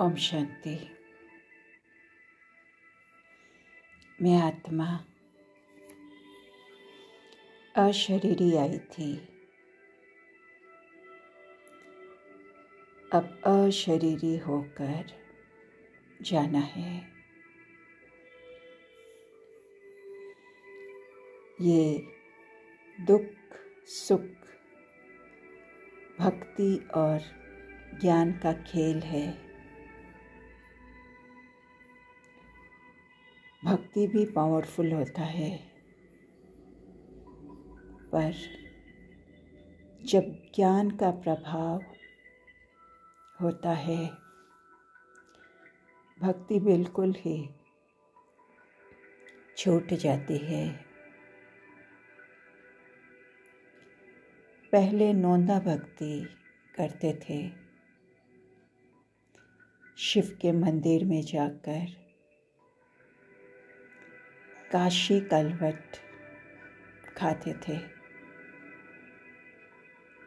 ओम शांति। मैं आत्मा अशरीरी आई थी, अब अशरीरी होकर जाना है। ये दुख सुख भक्ति और ज्ञान का खेल है। भक्ति भी पावरफुल होता है, पर जब ज्ञान का प्रभाव होता है, भक्ति बिल्कुल ही छूट जाती है। पहले नोंदा भक्ति करते थे, शिव के मंदिर में जाकर काशी कलवट खाते थे,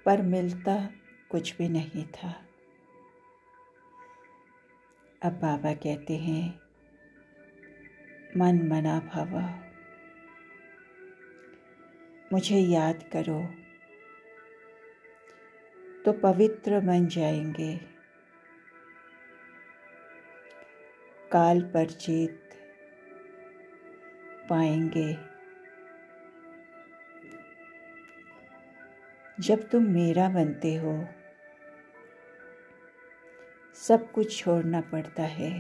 पर मिलता कुछ भी नहीं था। अब बाबा कहते हैं, मन मना भव, मुझे याद करो तो पवित्र बन जाएंगे। काल पर जीत पाएंगे। जब तुम मेरा बनते हो, सब कुछ छोड़ना पड़ता है।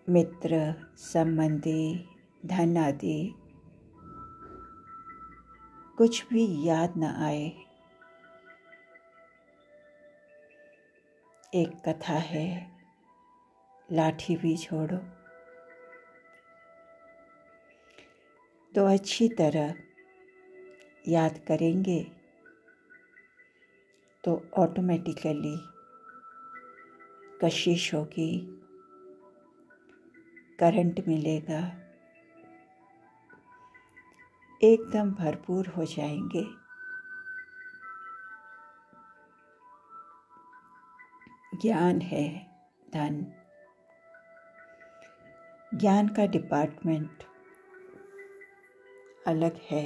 मित्र, संबंधी, धन आदि कुछ भी याद न आए। एक कथा है, लाठी भी छोड़ो। तो अच्छी तरह याद करेंगे तो ऑटोमेटिकली कशिश होगी, करंट मिलेगा, एकदम भरपूर हो जाएंगे। ज्ञान है धन। ज्ञान का डिपार्टमेंट अलग है।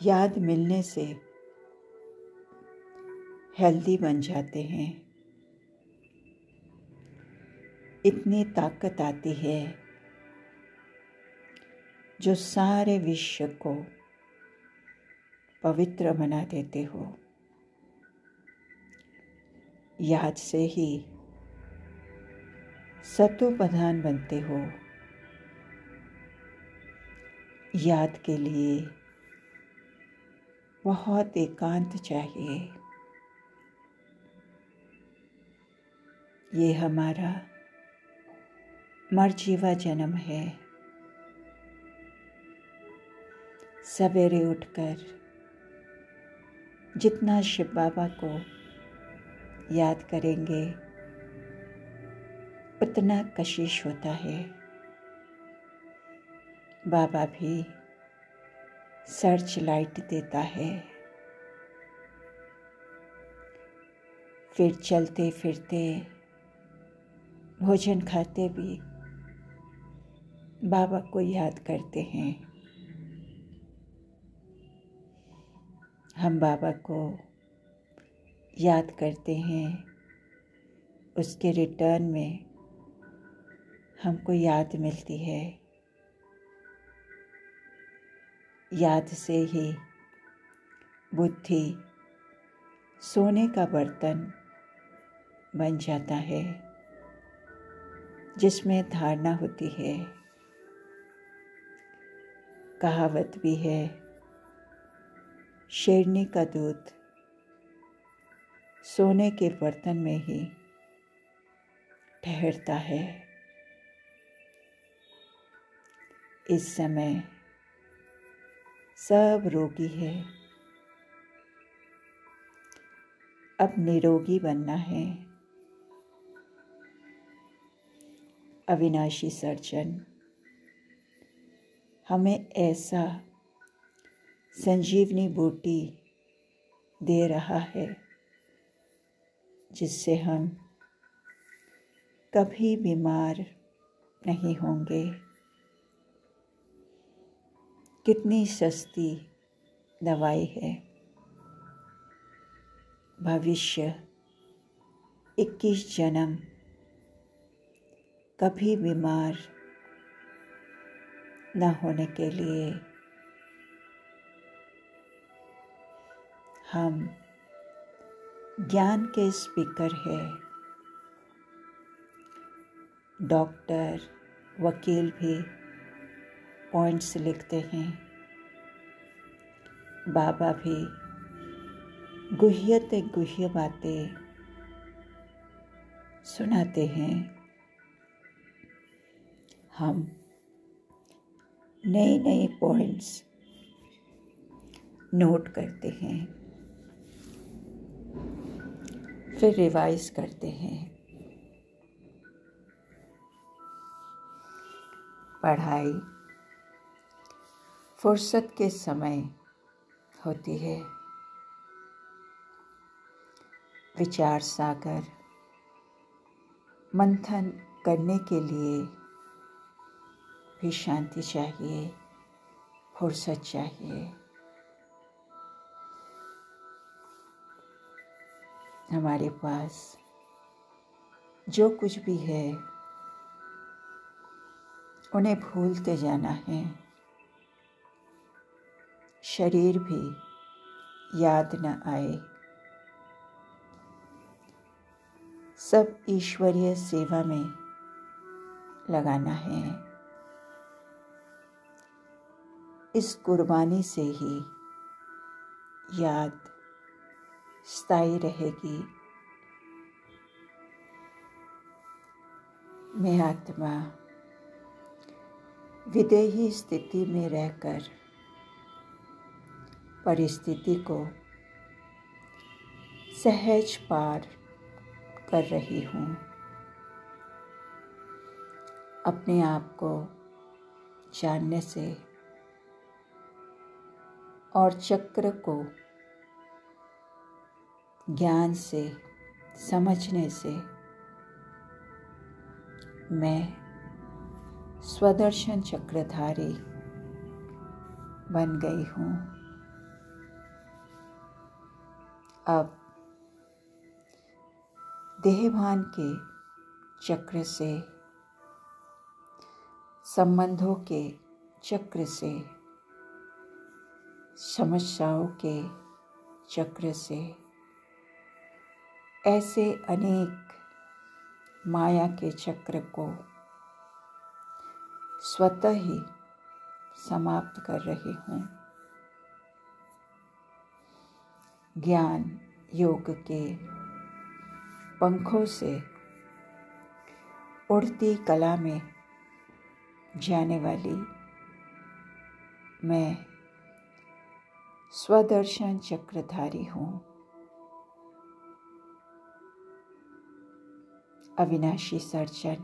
याद मिलने से हेल्दी बन जाते हैं। इतनी ताकत आती है जो सारे विश्व को पवित्र बना देते हो। याद से ही सतोप्रधान बनते हो। याद के लिए बहुत एकांत चाहिए। ये हमारा मरजीवा जन्म है। सवेरे उठकर जितना शिव बाबा को याद करेंगे, उतना कशिश होता है। बाबा भी सर्च लाइट देता है। फिर चलते फिरते भोजन खाते भी बाबा को याद करते हैं। हम बाबा को याद करते हैं, उसके रिटर्न में हमको याद मिलती है। याद से ही बुद्धि सोने का बर्तन बन जाता है, जिसमें धारणा होती है। कहावत भी है, शेरनी का दूध सोने के बर्तन में ही ठहरता है। इस समय सब रोगी है। अब निरोगी बनना है। अविनाशी सर्जन हमें ऐसा संजीवनी बूटी दे रहा है, जिससे हम कभी बीमार नहीं होंगे। कितनी सस्ती दवाई है। भविष्य 21 जन्म कभी बीमार न होने के लिए हम ज्ञान के स्पीकर हैं। डॉक्टर, वकील भी पॉइंट्स लिखते हैं। बाबा भी गुह्य बातें सुनाते हैं। हम नए पॉइंट्स नोट करते हैं, फिर रिवाइज करते हैं। पढ़ाई फुर्सत के समय होती है। विचार सागर मंथन करने के लिए भी शांति चाहिए, फुर्सत चाहिए। हमारे पास जो कुछ भी है उन्हें भूलते जाना है। शरीर भी याद न आए। सब ईश्वरीय सेवा में लगाना है। इस कुर्बानी से ही याद स्थायी रहेगी। मैं आत्मा विदेही स्थिति में रहकर परिस्थिति को सहज पार कर रही हूँ। अपने आप को जानने से और चक्र को ज्ञान से समझने से मैं स्वदर्शन चक्रधारी बन गई हूँ। अब देहभान के चक्र से, संबंधों के चक्र से, समस्याओं के चक्र से, ऐसे अनेक माया के चक्र को स्वतः ही समाप्त कर रही हूँ। ज्ञान योग के पंखों से उड़ती कला में जाने वाली मैं स्वदर्शन चक्रधारी हूँ। अविनाशी सर्जन,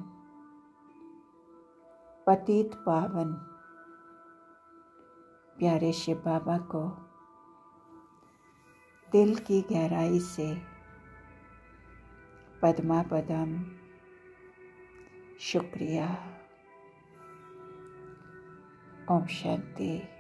पतित पावन प्यारे शिव बाबा को दिल की गहराई से पद्मापदम शुक्रिया। ओम शांति।